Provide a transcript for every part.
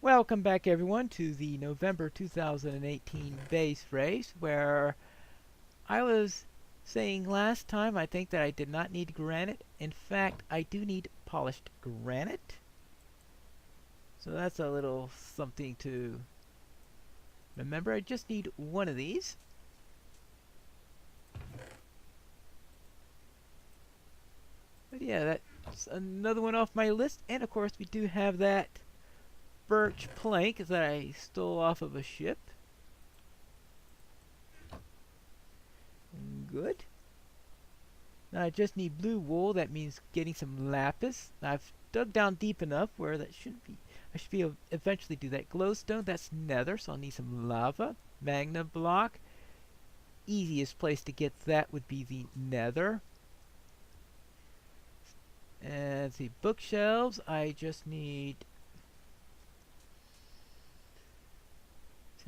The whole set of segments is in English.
Welcome back everyone to the November 2018 base race where I was saying last time I think that I did not need granite. In fact, I do need polished granite. So that's a little something to remember. I just need one of these. But yeah, that's another one off my list. And of course we do have that birch plank that I stole off of a ship. Good. Now I just need blue wool. That means getting some lapis. I've dug down deep enough where that shouldn't be. I should be able to eventually do that. Glowstone, that's nether, so I'll need some lava. Magna block. Easiest place to get that would be the nether. And the bookshelves, I just need...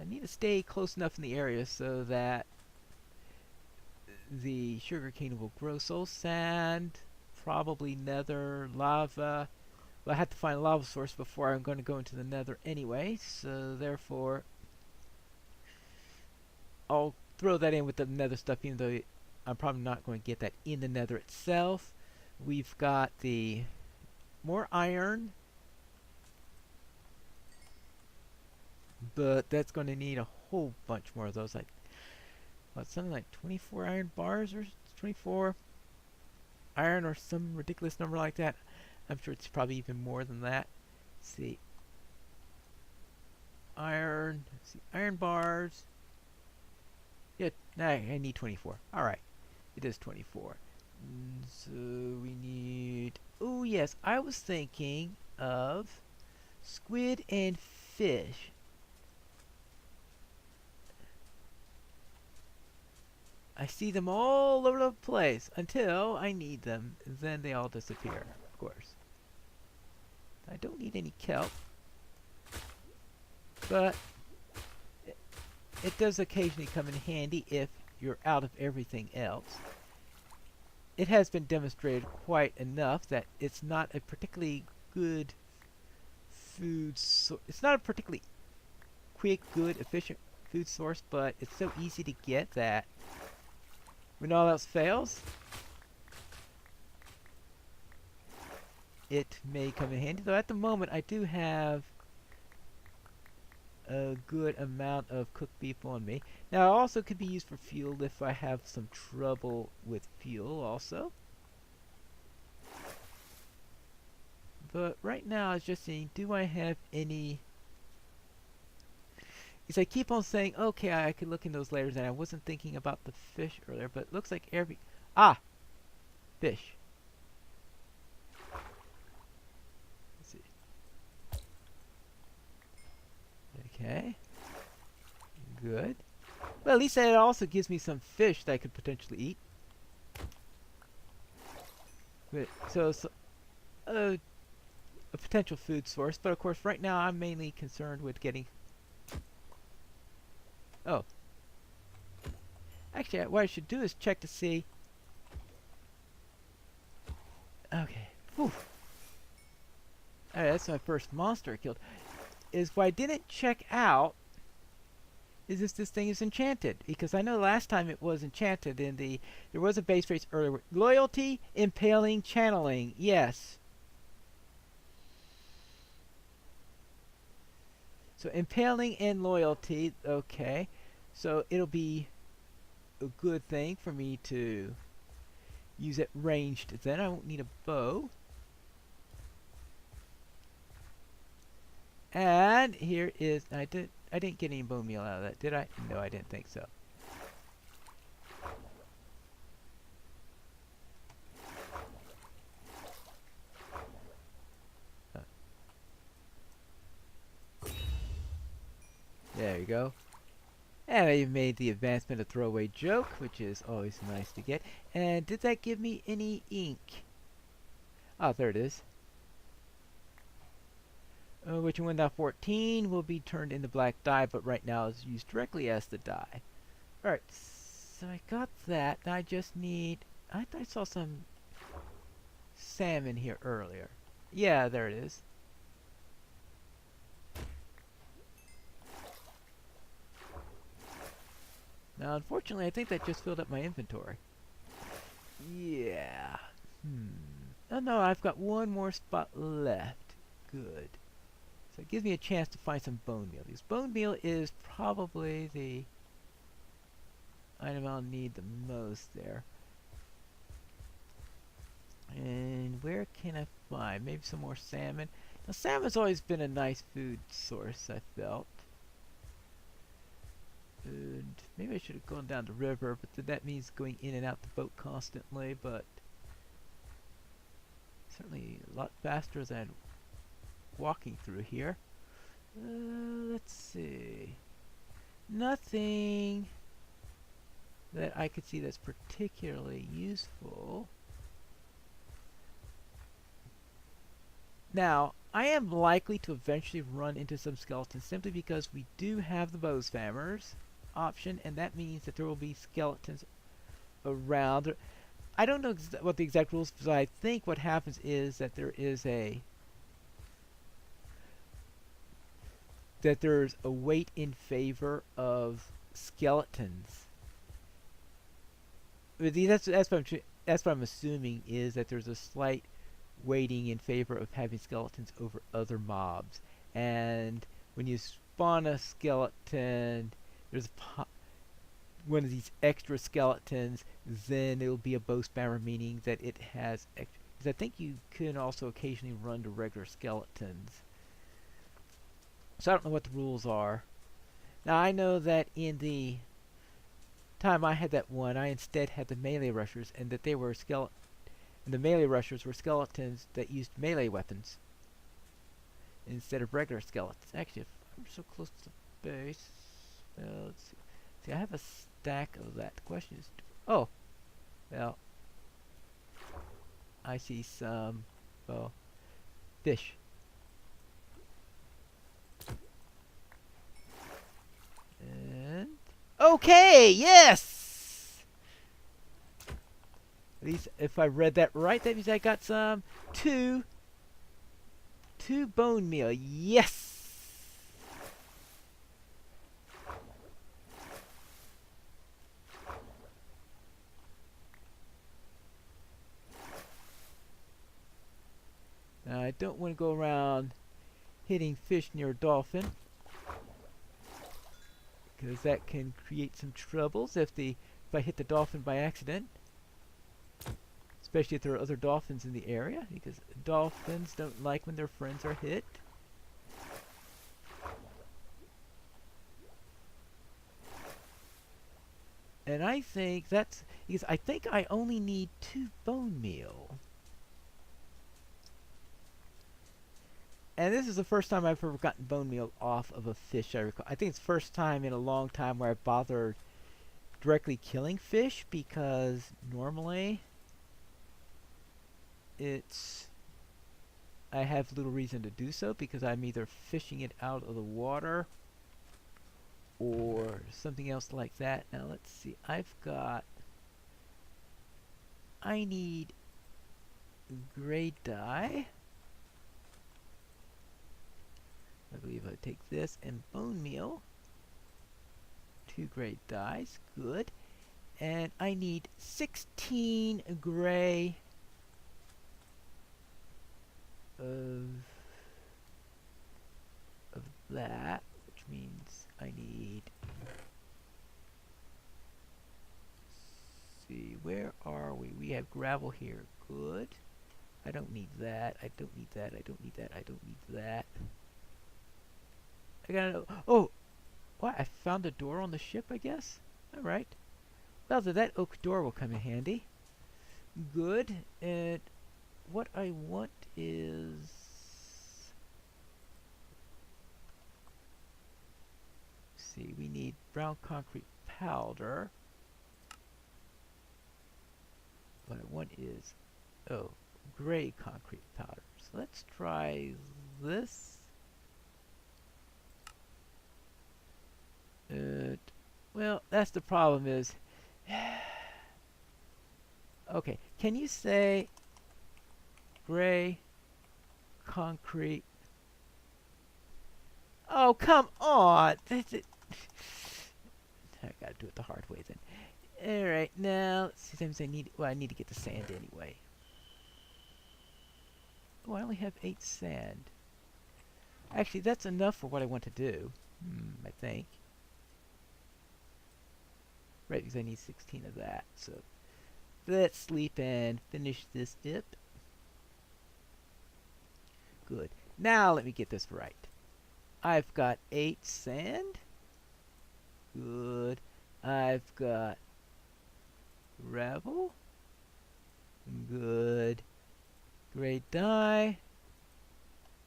I need to stay close enough in the area so that the sugarcane will grow. Soul sand, probably nether, lava. Well, I have to find a lava source before I'm going to go into the nether anyway, so therefore I'll throw that in with the nether stuff, even though I'm probably not going to get that in the nether itself. We've got the more iron, but that's going to need a whole bunch more of those. Like, what, something like 24 iron bars or 24 iron or some ridiculous number like that. I'm sure it's probably even more than that. Let's see. Iron. Let's see. Iron bars. Yeah, I need 24. Alright. It is 24. So we need... Oh yes, I was thinking of squid and fish. I see them all over the place until I need them. Then they all disappear, of course. I don't need any kelp. But it does occasionally come in handy if you're out of everything else. It has been demonstrated quite enough that it's not a particularly good food source. It's not a particularly quick, good, efficient food source, but it's so easy to get that when all else fails, it may come in handy. Though at the moment I do have a good amount of cooked beef on me. Now it also could be used for fuel if I have some trouble with fuel also. But right now I was just saying, do I have any... Because I keep on saying, okay, I could look in those layers, and I wasn't thinking about the fish earlier, but it looks like every... Ah! Fish. Let's see. Okay. Good. Well, at least that also gives me some fish that I could potentially eat. But, so a potential food source, but of course right now I'm mainly concerned with getting... Oh. Actually, what I should do is check to see... Okay. Whew. Alright, that's my first monster I killed. Is what I didn't check out is if this thing is enchanted. Because I know last time it was enchanted in the... There was a base race earlier. Loyalty, impaling, channeling. Yes. So impaling and loyalty. Okay. So it'll be a good thing for me to use it ranged. Then I won't need a bow. And here is... I didn't get any bone meal out of that, did I? No, I didn't think so. There you go. And I made the advancement a throwaway joke, which is always nice to get. And did that give me any ink? Oh, there it is. Which in Windows 14 will be turned into black dye, but right now is used directly as the dye. Alright, so I got that. Now I just need... I thought I saw some salmon here earlier. Yeah, there it is. Now, unfortunately, I think that just filled up my inventory. Yeah. Oh no, I've got one more spot left. Good. So it gives me a chance to find some bone meal. Because bone meal is probably the item I'll need the most there. And where can I find? Maybe some more salmon. Now, salmon's always been a nice food source, I felt. And maybe I should have gone down the river, but that means going in and out the boat constantly, but certainly a lot faster than walking through here. Let's see. Nothing that I could see that's particularly useful. Now, I am likely to eventually run into some skeletons simply because we do have the bow spammers option, and that means that there will be skeletons around. I don't know what the exact rules, but I think what happens is that there's a weight in favor of skeletons. That's what I'm assuming, is that there's a slight weighting in favor of having skeletons over other mobs. And when you spawn a skeleton, there's one of these extra skeletons, then it'll be a bow spammer, meaning that it has extra. Because I think you can also occasionally run to regular skeletons. So I don't know what the rules are. Now I know that in the time I had that one, I instead had the melee rushers, and that they were and the melee rushers were skeletons that used melee weapons instead of regular skeletons. Actually, if I'm so close to the base, let's see. See, I have a stack of that. The question is, oh, well, I see some, well, fish. And okay, yes. At least if I read that right, that means I got some two bone meal. Yes. Now I don't want to go around hitting fish near a dolphin, because that can create some troubles if I hit the dolphin by accident. Especially if there are other dolphins in the area, because dolphins don't like when their friends are hit. And I think that's because I think I only need 2 bone meal. And this is the first time I've ever gotten bone meal off of a fish, I recall. I think it's the first time in a long time where I bothered directly killing fish, because normally I have little reason to do so, because I'm either fishing it out of the water or something else like that. Now let's see, I need gray dye. I believe I take this and bone meal. 2 gray dyes, good. And I need 16 gray of that, which means I need, see, where are we? We have gravel here, good. I don't need that, I don't need that, I don't need that, I don't need that. I gotta, oh, what, I found a door on the ship, I guess? Alright. Well, that oak door will come in handy. Good, and what I want is, see, we need brown concrete powder. What I want is, oh, gray concrete powder. So let's try this. Well, that's the problem is, okay, can you say gray concrete? Oh, come on! I gotta do it the hard way then. Alright, now, let's see, sometimes I need to get the sand anyway. Oh, I only have 8 sand. Actually, that's enough for what I want to do, I think. Right, because I need 16 of that, so let's sleep and finish this up. Good. Now let me get this right. I've got 8 sand. Good. I've got gravel. Good. Great dye.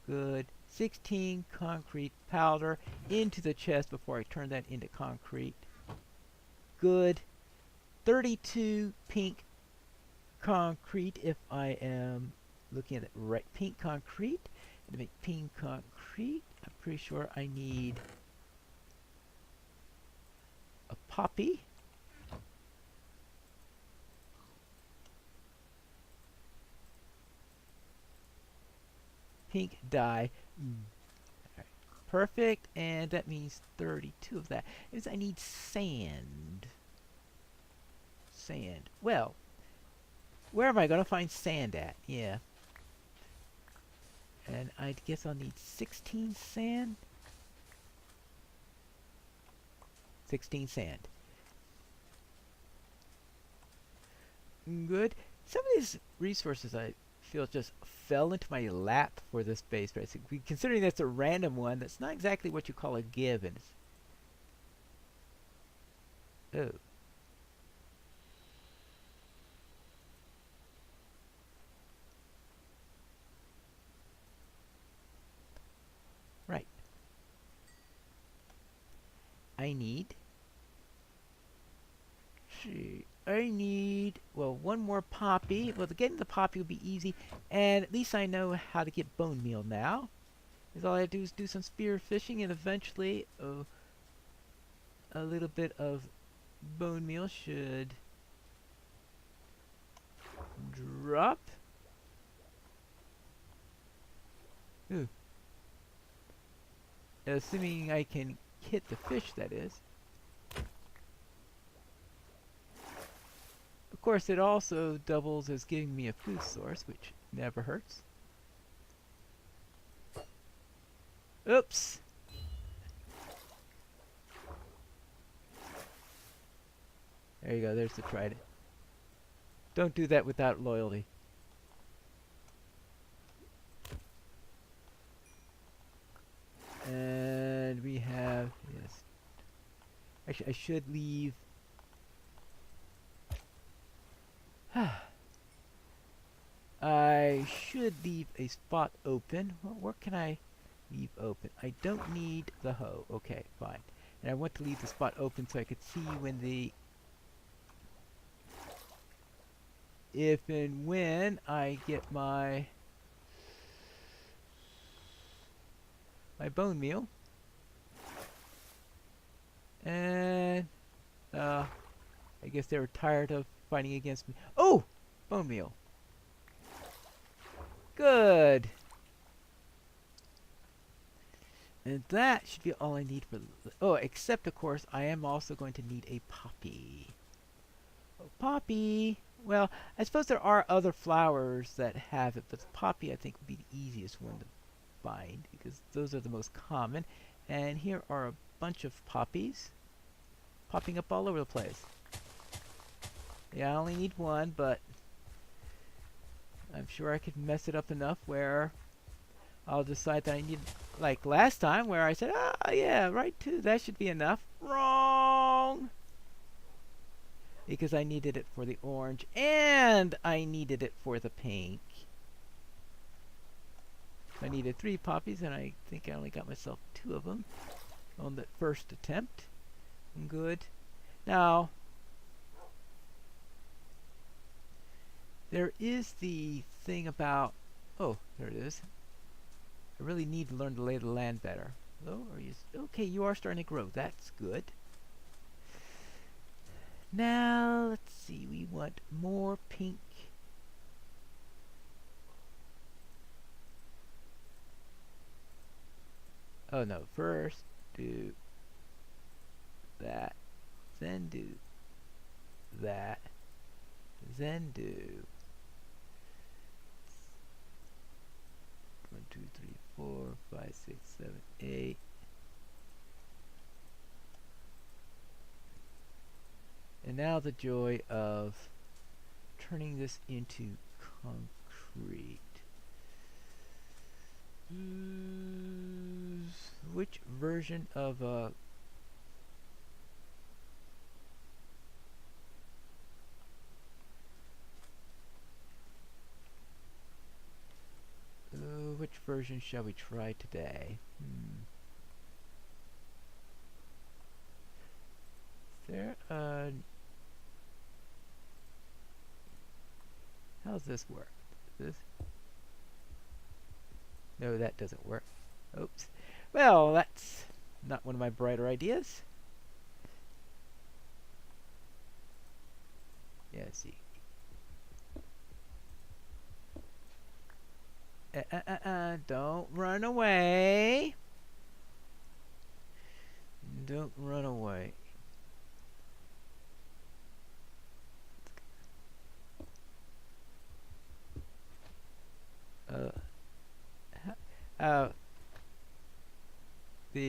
Good. 16 concrete powder into the chest before I turn that into concrete. Good. 32 pink concrete if I am looking at it right. Pink concrete. And to make pink concrete, I'm pretty sure I need a poppy. Pink dye. Right. Perfect, and that means 32 of that. Is I need sand. Sand. Well, where am I going to find sand at? Yeah. And I guess I'll need 16 sand. 16 sand. Good. Some of these resources I feel just fell into my lap for this base race. Considering that's a random one, that's not exactly what you call a given. Oh. Right. I need... well, one more poppy. Well, getting the poppy will be easy, and at least I know how to get bone meal now. Because all I have to do is do some spear fishing, and eventually a little bit of bone meal should drop. Ooh. Assuming I can hit the fish, that is. Of course, it also doubles as giving me a food source, which never hurts. Oops! There you go, there's the trident. Don't do that without loyalty. And we have, yes. Actually, I should leave... I should leave a spot open. Well, where can I leave open? I don't need the hoe. Okay, fine. And I want to leave the spot open so I could see when the... if and when I get my bone meal. And I guess they were tired of fighting against me. Oh! Bone meal. Good. And that should be all I need for... oh, except, of course, I am also going to need a poppy. Oh, poppy! Well, I suppose there are other flowers that have it, but the poppy, I think, would be the easiest one to find, because those are the most common. And here are a bunch of poppies popping up all over the place. Yeah, I only need one, but I'm sure I could mess it up enough where I'll decide that I need, like last time where I said, oh yeah, right, 2, that should be enough. Wrong! Because I needed it for the orange, and I needed it for the pink. I needed 3 poppies, and I think I only got myself 2 of them on the first attempt. Good. Now, there is the thing about... oh, there it is. I really need to learn to lay the land better. Oh, are you... okay, you are starting to grow. That's good. Now, let's see. We want more pink. Oh, no. First, do that. then do that, then do 1, 2, 3, 4, 5, 6, 7, 8. And now the joy of turning this into concrete. Which version of which version shall we try today? Is there how's this work? This? No, that doesn't work. Oops. Well, that's not one of my brighter ideas. Yeah, see. Don't run away. Don't run away.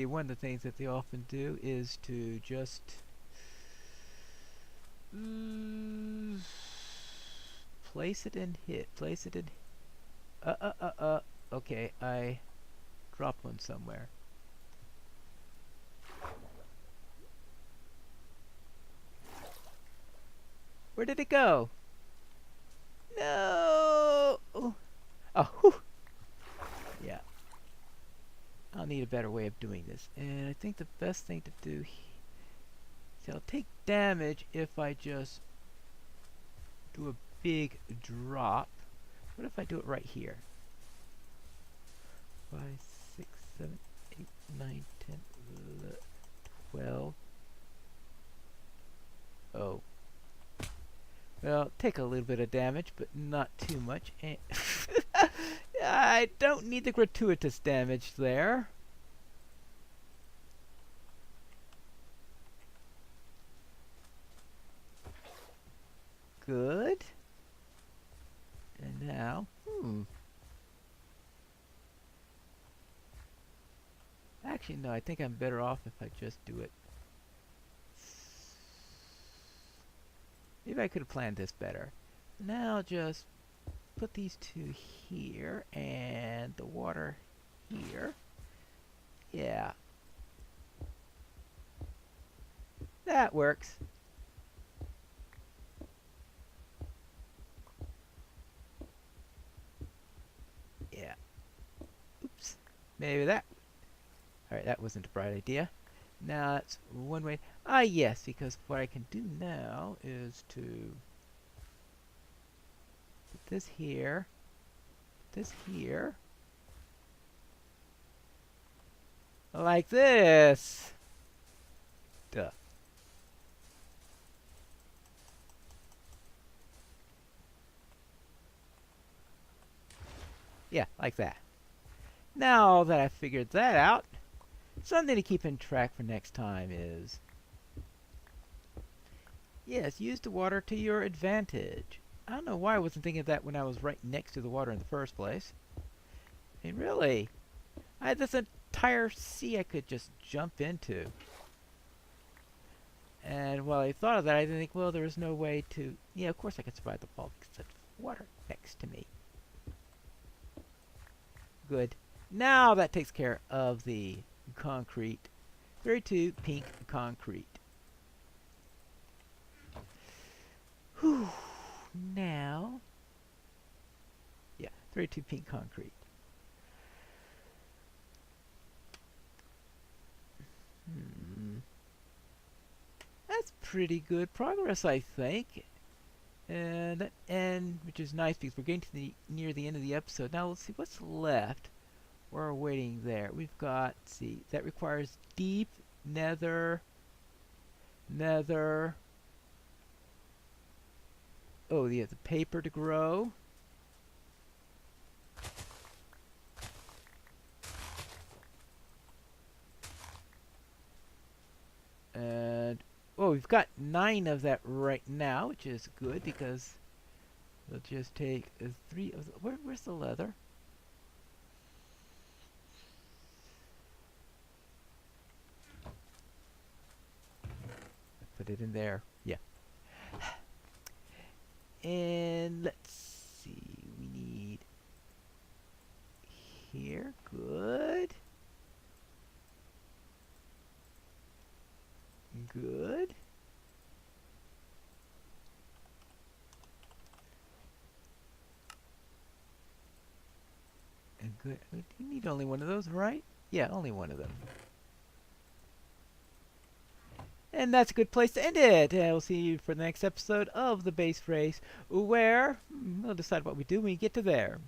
One of the things that they often do is to just place it and hit. Place it and okay, I dropped one somewhere. Where did it go? No! Oh, whew. Yeah. I'll need a better way of doing this. And I think the best thing to do... See, I'll take damage if I just do a big drop. What if I do it right here? 5, 6, 7, 8, 9, 10, 11, 12. Oh. Well, take a little bit of damage, but not too much. And I don't need the gratuitous damage there. Good. And now, actually, no, I think I'm better off if I just do it. Maybe I could have planned this better. Now just put these two here and the water here. Yeah. That works. Yeah. Oops. Maybe that... Alright, that wasn't a bright idea. Now that's one way. Ah, yes, because what I can do now is to put this here, this here, like this. Duh. Yeah, like that. Now that I figured that out, something to keep in track for next time is, yes, use the water to your advantage. I don't know why I wasn't thinking of that when I was right next to the water in the first place. I mean, really, I had this entire sea I could just jump into. And while I thought of that, I didn't think, well, there was no way to... Yeah, of course I could survive the fall because there's water next to me. Good. Now that takes care of the concrete. 32 pink concrete. Whew. Now... Yeah, 32 pink concrete. That's pretty good progress, I think. And which is nice because we're getting to near the end of the episode. Now let's see what's left. We're waiting there. We've got, let's see, that requires deep nether. Oh, yeah, the paper to grow. And oh, we've got 9 of that right now, which is good because we'll just take 3 of the, where's the leather? Put it in there. Yeah. And let's see. We need here. Good. Good. And good. You need only one of those, right? Yeah, only one of them. And that's a good place to end it. We'll see you for the next episode of the Base Race, where we'll decide what we do when we get to there.